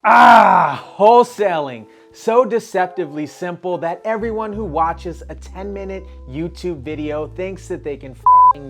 Wholesaling. So deceptively simple that everyone who watches a 10-minute YouTube video thinks that they can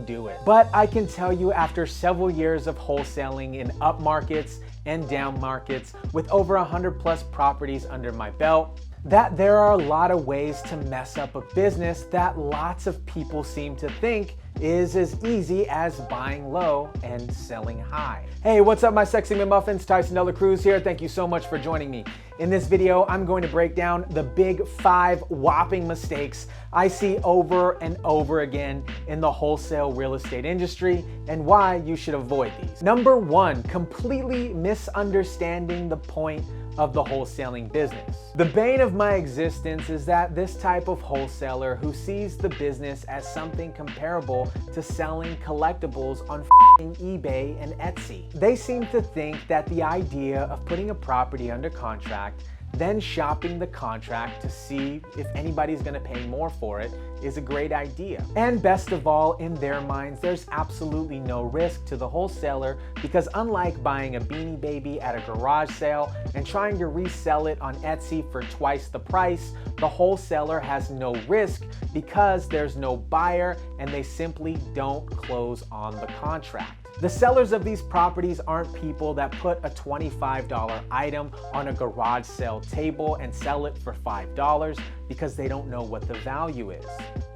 do it. But I can tell you, after several years of wholesaling in up markets and down markets with over 100 plus properties under my belt, that there are a lot of ways to mess up a business that lots of people seem to think is as easy as buying low and selling high. Hey, what's up my sexy McMuffins? Tyson Dela Cruz here. Thank you so much for joining me. In this video, I'm going to break down the big 5 whopping mistakes I see over and over again in the wholesale real estate industry and why you should avoid these. Number 1, completely misunderstanding the point of the wholesaling business. The bane of my existence is that this type of wholesaler who sees the business as something comparable to selling collectibles on eBay and Etsy. They seem to think that the idea of putting a property under contract, then shopping the contract to see if anybody's gonna pay more for it is a great idea. And best of all, in their minds, there's absolutely no risk to the wholesaler because unlike buying a Beanie Baby at a garage sale and trying to resell it on Etsy for twice the price, the wholesaler has no risk because there's no buyer and they simply don't close on the contract. The sellers of these properties aren't people that put a $25 item on a garage sale table and sell it for $5 because they don't know what the value is.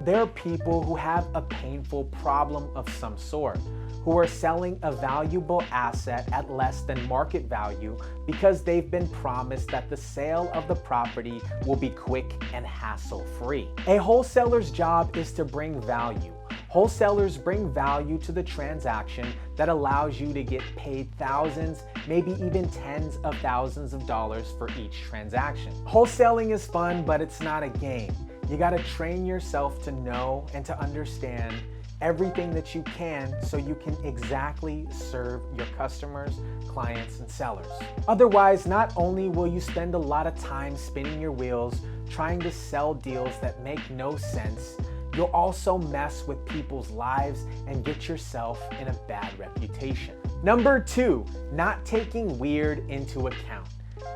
They're people who have a painful problem of some sort, who are selling a valuable asset at less than market value because they've been promised that the sale of the property will be quick and hassle-free. A wholesaler's job is to bring value. Wholesalers bring value to the transaction that allows you to get paid thousands, maybe even tens of thousands of dollars for each transaction. Wholesaling is fun, but it's not a game. You gotta train yourself to know and to understand everything that you can so you can exactly serve your customers, clients, and sellers. Otherwise, not only will you spend a lot of time spinning your wheels trying to sell deals that make no sense, you'll also mess with people's lives and get yourself in a bad reputation. Number 2, not taking weird into account.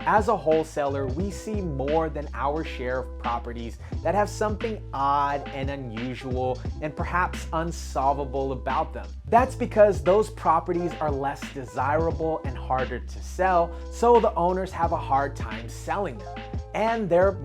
As a wholesaler, we see more than our share of properties that have something odd and unusual and perhaps unsolvable about them. That's because those properties are less desirable and harder to sell, so the owners have a hard time selling them. And they're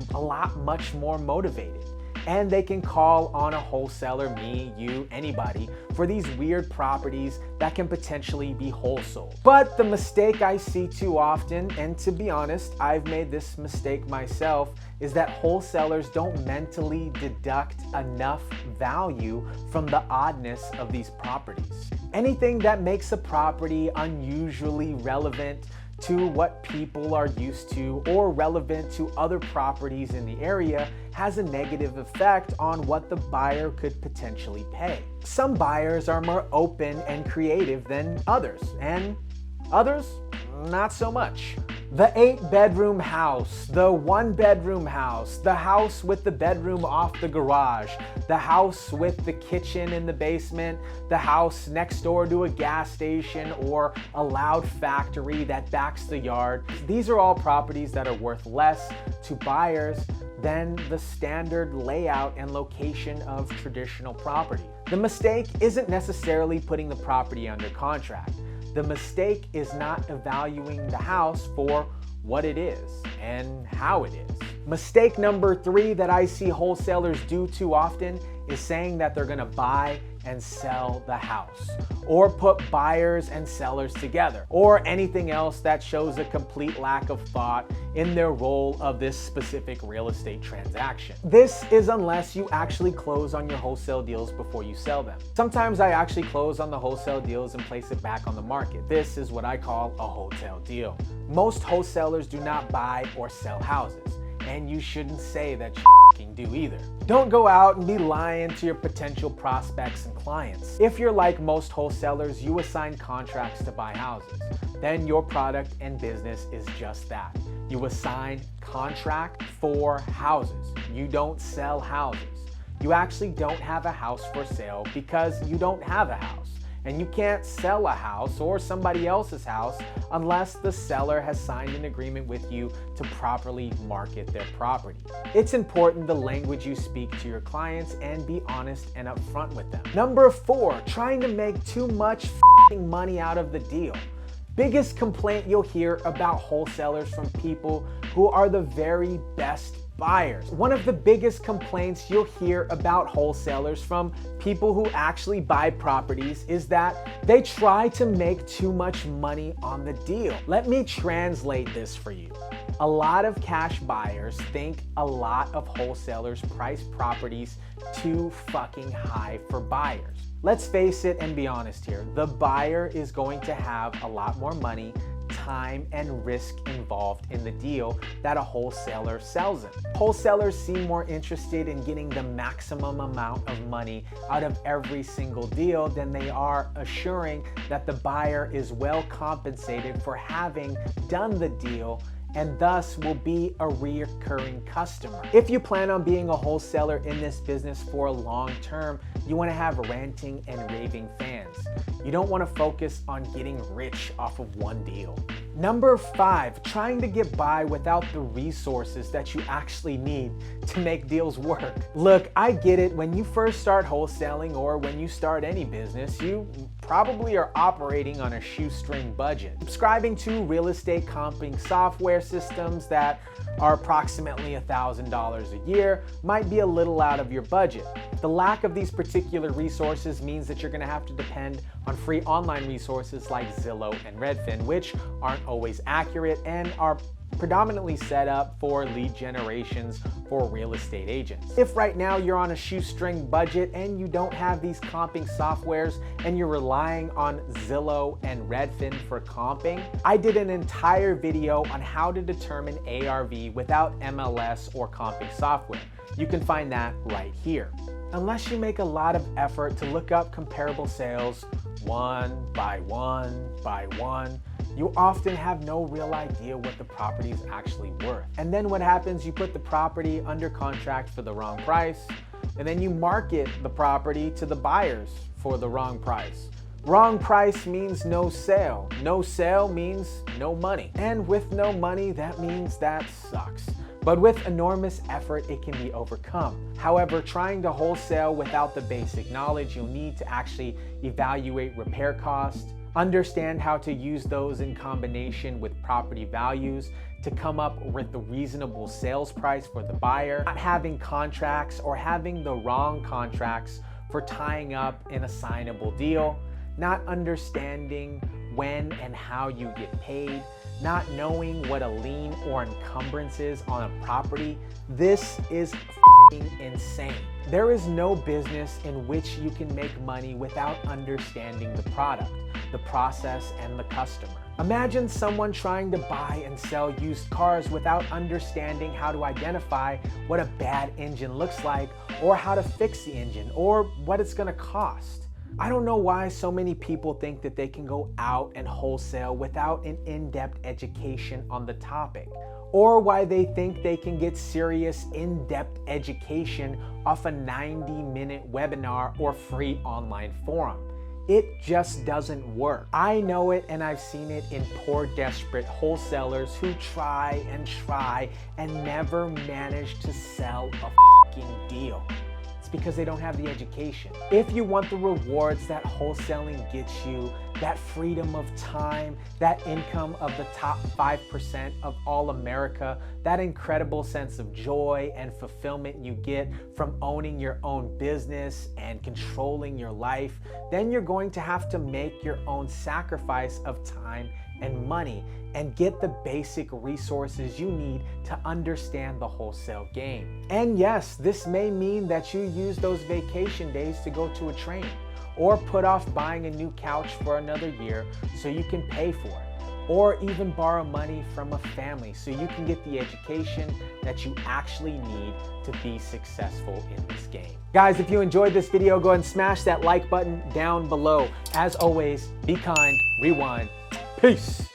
much more motivated. And they can call on a wholesaler, me, you, anybody, for these weird properties that can potentially be wholesold. But the mistake I see too often, and to be honest, I've made this mistake myself, is that wholesalers don't mentally deduct enough value from the oddness of these properties. Anything that makes a property unusually relevant to what people are used to or relevant to other properties in the area has a negative effect on what the buyer could potentially pay. Some buyers are more open and creative than others, and others, not so much. The 8-bedroom house, the 1-bedroom house, the house with the bedroom off the garage, the house with the kitchen in the basement, the house next door to a gas station or a loud factory that backs the yard. These are all properties that are worth less to buyers than the standard layout and location of traditional property. The mistake isn't necessarily putting the property under contract. The mistake is not evaluating the house for what it is and how it is. Mistake number 3 that I see wholesalers do too often is saying that they're gonna buy and sell the house, or put buyers and sellers together, or anything else that shows a complete lack of thought in their role of this specific real estate transaction. This is unless you actually close on your wholesale deals before you sell them. Sometimes I actually close on the wholesale deals and place it back on the market. This is what I call a wholesale deal. Most wholesalers do not buy or sell houses, and you shouldn't say that you do either. Don't go out and be lying to your potential prospects and clients. If you're like most wholesalers, you assign contracts to buy houses. Then your product and business is just that. You assign contract for houses. You don't sell houses. You actually don't have a house for sale because you don't have a house. and you can't sell a house or somebody else's house unless the seller has signed an agreement with you to properly market their property. It's important the language you speak to your clients and be honest and upfront with them. Number 4, trying to make too much money out of the deal. Biggest complaint you'll hear about wholesalers from people who are the very best buyers. One of the biggest complaints you'll hear about wholesalers from people who actually buy properties is that they try to make too much money on the deal. Let me translate this for you. A lot of cash buyers think a lot of wholesalers price properties too fucking high for buyers. Let's face it and be honest here. The buyer is going to have a lot more money, time, and risk involved in the deal that a wholesaler sells it. Wholesalers seem more interested in getting the maximum amount of money out of every single deal than they are assuring that the buyer is well compensated for having done the deal and thus will be a reoccurring customer. If you plan on being a wholesaler in this business for a long term, you want to have ranting and raving fans. You don't want to focus on getting rich off of one deal. Number 5, trying to get by without the resources that you actually need to make deals work. Look, I get it. When you first start wholesaling or when you start any business, you probably are operating on a shoestring budget. Subscribing to real estate comping software systems that are approximately $1,000 a year might be a little out of your budget. The lack of these particular resources means that you're going to have to depend on free online resources like Zillow and Redfin, which aren't always accurate and are predominantly set up for lead generations for real estate agents. If right now you're on a shoestring budget and you don't have these comping softwares and you're relying on Zillow and Redfin for comping, I did an entire video on how to determine ARV without MLS or comping software. You can find that right here. Unless you make a lot of effort to look up comparable sales one by one, you often have no real idea what the property is actually worth. And then what happens, you put the property under contract for the wrong price, and then you market the property to the buyers for the wrong price. Wrong price means no sale. No sale means no money. And with no money, that means that sucks. But with enormous effort, it can be overcome. However, trying to wholesale without the basic knowledge, you'll need to actually evaluate repair costs, understand how to use those in combination with property values to come up with the reasonable sales price for the buyer, not having contracts or having the wrong contracts for tying up an assignable deal, not understanding when and how you get paid, not knowing what a lien or encumbrance is on a property. This is insane. There is no business in which you can make money without understanding the product, the process, and the customer. Imagine someone trying to buy and sell used cars without understanding how to identify what a bad engine looks like, or how to fix the engine, or what it's gonna cost. I don't know why so many people think that they can go out and wholesale without an in-depth education on the topic, or why they think they can get serious in-depth education off a 90-minute webinar or free online forum. It just doesn't work. I know it, and I've seen it in poor, desperate wholesalers who try and never manage to sell a fucking deal. Because they don't have the education. If you want the rewards that wholesaling gets you, that freedom of time, that income of the top 5% of all America, that incredible sense of joy and fulfillment you get from owning your own business and controlling your life, then you're going to have to make your own sacrifice of time and money and get the basic resources you need to understand the wholesale game. And yes, this may mean that you use those vacation days to go to a training or put off buying a new couch for another year so you can pay for it, or even borrow money from a family so you can get the education that you actually need to be successful in this game. Guys, if you enjoyed this video, go ahead and smash that like button down below. As always, be kind, rewind, peace.